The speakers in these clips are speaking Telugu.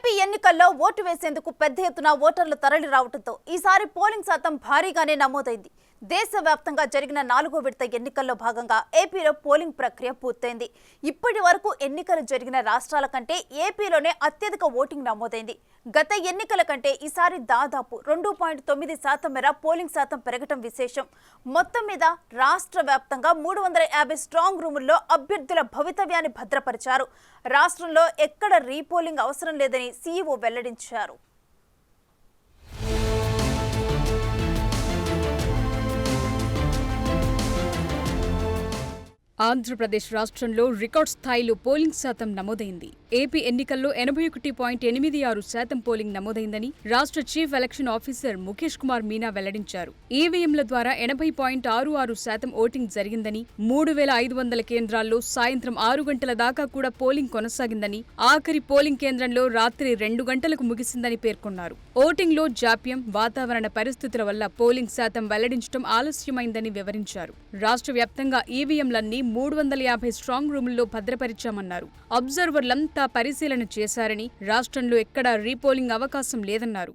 ఏపీ ఎన్నికల్లో ఓటు వేసేందుకు పెద్ద ఎత్తున ఓటర్లు తరలి రావడంతో ఈసారి పోలింగ్ శాతం భారీగానే నమోదైంది. దేశవ్యాప్తంగా జరిగిన 4వ విడత ఎన్నికల్లో భాగంగా ఏపీలో పోలింగ్ ప్రక్రియ పూర్తయింది. ఇప్పటి వరకు ఎన్నికలు జరిగిన రాష్ట్రాల కంటే ఏపీలోనే అత్యధిక ఓటింగ్ నమోదైంది. గత ఎన్నికల కంటే ఈసారి దాదాపు 2.9% మేర పోలింగ్ శాతం పెరగటం విశేషం. మొత్తం మీద రాష్ట్ర వ్యాప్తంగా 350 స్ట్రాంగ్ రూముల్లో అభ్యర్థుల భవితవ్యాన్ని భద్రపరిచారు. రాష్ట్రంలో ఎక్కడ రీపోలింగ్ అవసరం లేదని సీఈఓ వెల్లడించారు. ఆంధ్రప్రదేశ్ రాష్ట్రంలో రికార్డ్ స్థాయిలో పోలింగ్ శాతం నమోదైంది. ఏపీ ఎన్నికల్లో 81.86% పోలింగ్ నమోదైందని రాష్ట్ర chief election officer Mukesh Kumar Meena వెల్లడించారు. ఈవీఎంల ద్వారా 80.66% ఓటింగ్ జరిగిందని, 3,500 కేంద్రాల్లో సాయంత్రం 6 గంటల దాకా కూడా పోలింగ్ కొనసాగిందని, ఆఖరి పోలింగ్ కేంద్రంలో రాత్రి 2 గంటలకు ముగిసిందని పేర్కొన్నారు. ఓటింగ్లో జాప్యం, వాతావరణ పరిస్థితుల వల్ల పోలింగ్ శాతం వెల్లడించడం ఆలస్యమైందని వివరించారు. రాష్ట్ర వ్యాప్తంగా ఈవీఎంలన్నీ 350 స్ట్రాంగ్ రూముల్లో భద్రపరిచామన్నారు. అబ్జర్వర్లంతా పరిశీలన చేశారని, రాష్ట్రంలో ఎక్కడా రీపోలింగ్ అవకాశం లేదన్నారు.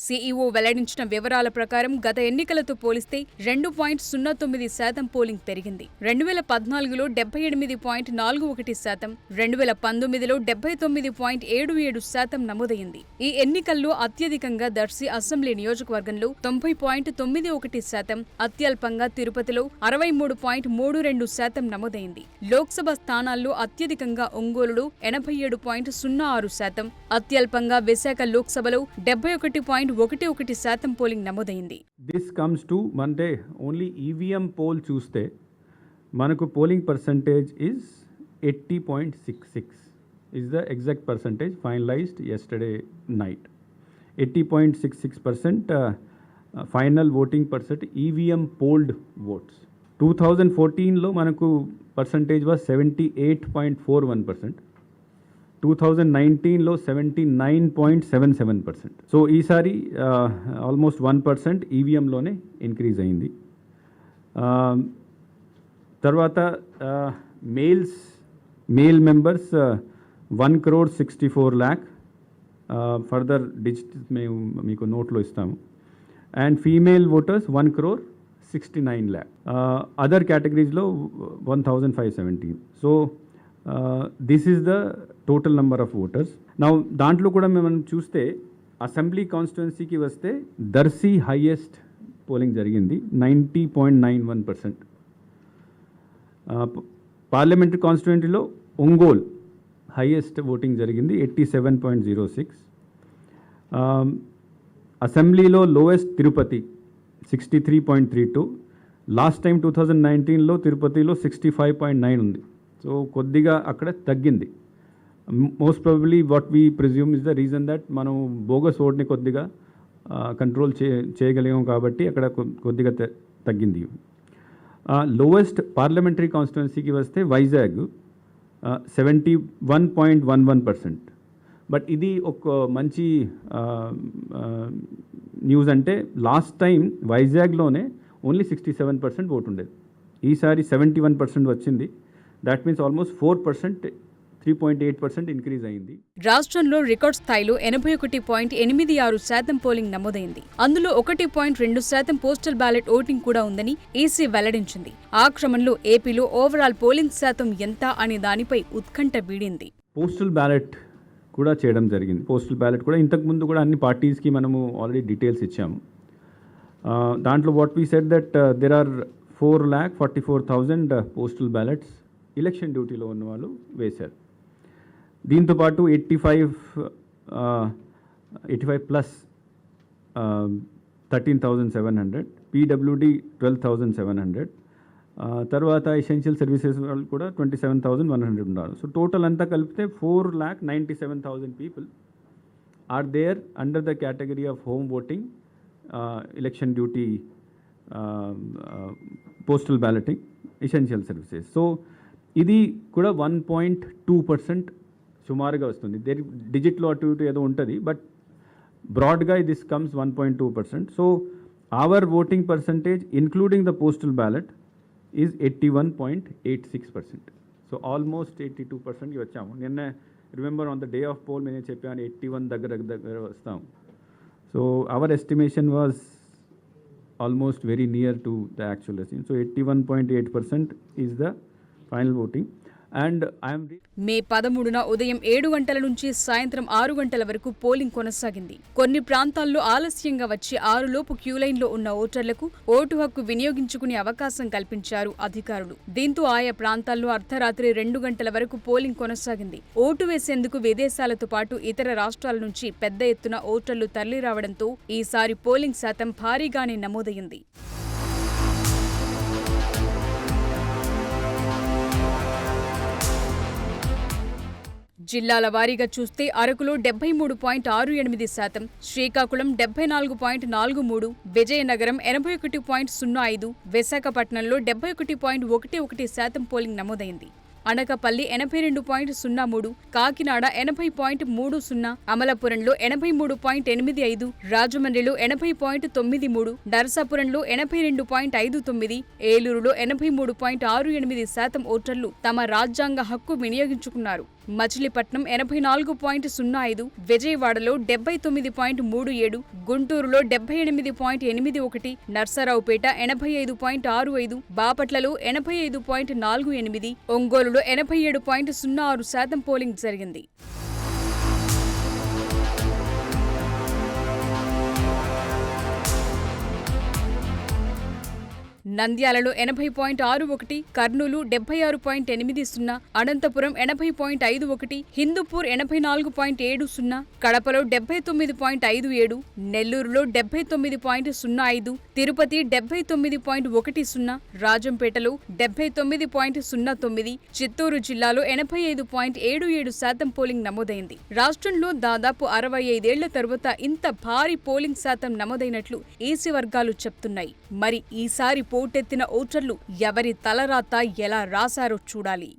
సీఈఓ వెల్లడించిన వివరాల ప్రకారం గత ఎన్నికలతో పోలిస్తే 2.09% పోలింగ్ పెరిగింది. 2014లో 78.41%, 2019లో 79.77% నమోదైంది. ఈ ఎన్నికల్లో అత్యధికంగా దర్శి అసెంబ్లీ నియోజకవర్గంలో 90.91%, అత్యల్పంగా తిరుపతిలో 63.32% నమోదైంది. లోక్సభ స్థానాల్లో అత్యధికంగా ఒంగోలులో 87.06%, అత్యల్పంగా విశాఖ లోక్సభలో 71.11% పోలింగ్ నమోదైంది. This comes to Monday only EVM poll చూస్తే మనకు polling percentage is 80.66 is the exact percentage finalized yesterday night. 80.66% final voting percent EVM polled votes. 2014లో మనకు పర్సంటేజ్ was 78.41%. 2019లో 79.77%. సో ఈసారి ఆల్మోస్ట్ 1% ఈవీఎంలోనే ఇంక్రీజ్ అయింది. తర్వాత male members 1,64 lakh, further digits మేము మీకు నోట్లో ఇస్తాము. And female voters 1,69 lakh. Other కేటగిరీస్లో 1,517. So this is the total number of voters. నా దాంట్లో కూడా మనం చూస్తే అసెంబ్లీ కాన్స్టిట్యుయెన్సీకి వస్తే దర్శి హైయెస్ట్ పోలింగ్ జరిగింది 90.91%. పార్లమెంటరీ కాన్స్టిట్యుయెన్సీలో ఒంగోల్ హైయెస్ట్ ఓటింగ్ జరిగింది 87.06. అసెంబ్లీలో లోయెస్ట్ తిరుపతి 63.32. లాస్ట్ టైం 2019లో తిరుపతిలో 65.9 ఉంది. సో కొద్దిగా అక్కడ తగ్గింది. Most probably what we presume is the reason that మనం బోగస్ ఓట్ని కొద్దిగా కంట్రోల్ చేయగలిగాం కాబట్టి అక్కడ కొద్దిగా తగ్గింది. లోవెస్ట్ పార్లమెంటరీ కాన్స్టిట్యుయెన్సీకి వస్తే వైజాగ్ 71.11%. బట్ ఇది ఒక మంచి న్యూస్. అంటే లాస్ట్ టైం వైజాగ్లోనే ఓన్లీ 67% ఓటు ఉండేది, ఈసారి 71% వచ్చింది. దట్ మీన్స్ ఆల్మోస్ట్ 4%, 3.8% ఇంక్రీజ్ అయింది. రాష్ట్రంలో రికార్డ్ స్థాయిలో 81.86% పోలింగ్ నమోదైంది. అందులో 1.2% పోస్టల్ బ్యాలెట్ ఓటింగ్ కూడా ఉందని ఈసీ వెల్లడించింది. ఆ క్రమంలో ఏపీలో ఓవరాల్ పోలింగ్ శాతం ఎంత అనే దానిపై ఉత్కంఠ వీడింది. పోస్టల్ బ్యాలెట్ కూడా చేయడం జరిగింది. పోస్టల్ బ్యాలెట్ కూడా ఇంతకుముందు కూడా అన్ని పార్టీస్కి మనము ఆల్రెడీ డీటెయిల్స్ ఇచ్చాము. దాంట్లో what we said that there are 4,44,000 postal ballots election డ్యూటీలో ఉన్న వాళ్ళు వేశారు. దీంతోపాటు 85 ప్లస్ 13,700, పీడబ్ల్యూడి 12,700, తర్వాత ఎసెన్షియల్ సర్వీసెస్ వాళ్ళు కూడా 27,100 ఉన్నారు. సో టోటల్ అంతా కలిపితే 4,97,000 people are there under the category of home voting, election duty, postal balloting, essential services. So ఇది కూడా 1.2% సుమారుగా వస్తుంది. డిజిట్లో అటు ఇటు ఏదో ఉంటుంది, బట్ బ్రాడ్గా this comes 1.2%. So our voting percentage, including the postal ballot, is 81.86%. So almost 82%కి వచ్చాము. నిన్న remember on the day of poll నేను చెప్పాను 81 దగ్గర వస్తాం. So our estimation was almost very near to the actual result. So 81.8% is the final voting. And I am... మే 13న ఉదయం 7 గంటల నుంచి సాయంత్రం 6 గంటల వరకు పోలింగ్ కొనసాగింది. కొన్ని ప్రాంతాల్లో ఆలస్యంగా వచ్చి 6 లోపు క్యూలైన్లో ఉన్న ఓటర్లకు ఓటు హక్కు వినియోగించుకునే అవకాశం కల్పించారు అధికారులు. దీంతో ఆయా ప్రాంతాల్లో అర్ధరాత్రి 2 గంటల వరకు పోలింగ్ కొనసాగింది. ఓటు వేసేందుకు విదేశాలతో పాటు ఇతర రాష్ట్రాల నుంచి పెద్ద ఎత్తున ఓటర్లు తరలిరావడంతో ఈసారి పోలింగ్ శాతం భారీగానే నమోదైంది. జిల్లాల వారీగా చూస్తే అరకులో 73.68%, శ్రీకాకుళం 74.43%, విజయనగరం 81.05%, విశాఖపట్నంలో 71.11% పోలింగ్ నమోదైంది. అనకాపల్లి 82.03%, కాకినాడ 80.30%, అమలాపురంలో 83.85%, రాజమండ్రిలో 80.93%, నరసాపురంలో 82.59%, ఏలూరులో 83.68% ఓటర్లు తమ రాజ్యాంగ హక్కు వినియోగించుకున్నారు. మచిలీపట్నం 84.05%, విజయవాడలో 79.37%, గుంటూరులో 78.81%, నర్సరావుపేట 85.65%, బాపట్లలో 85.48%, ఒంగోలులో 87.06% పోలింగ్ జరిగింది. నంద్యాలలో 80.61%, కర్నూలు 76.80%, అనంతపురం 80.51%, హిందూపూర్ 84.70%, కడపలో 79.57%, నెల్లూరులో 79.05%, తిరుపతి 79.10%, రాజంపేటలో 79.09%, చిత్తూరు జిల్లాలో 85.77% పోలింగ్ నమోదైంది. రాష్ట్రంలో దాదాపు 65 ఏళ్ల తరువాత ఇంత భారీ పోలింగ్ శాతం నమోదైనట్లు ఈసీ వర్గాలు చెప్తున్నాయి. మరి ఈసారి పోటెత్తిన ఓటర్లు ఎవరి తలరాత ఎలా రాశారో చూడాలి.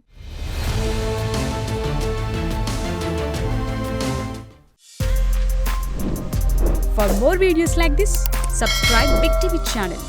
For more videos like this, subscribe Big TV channel.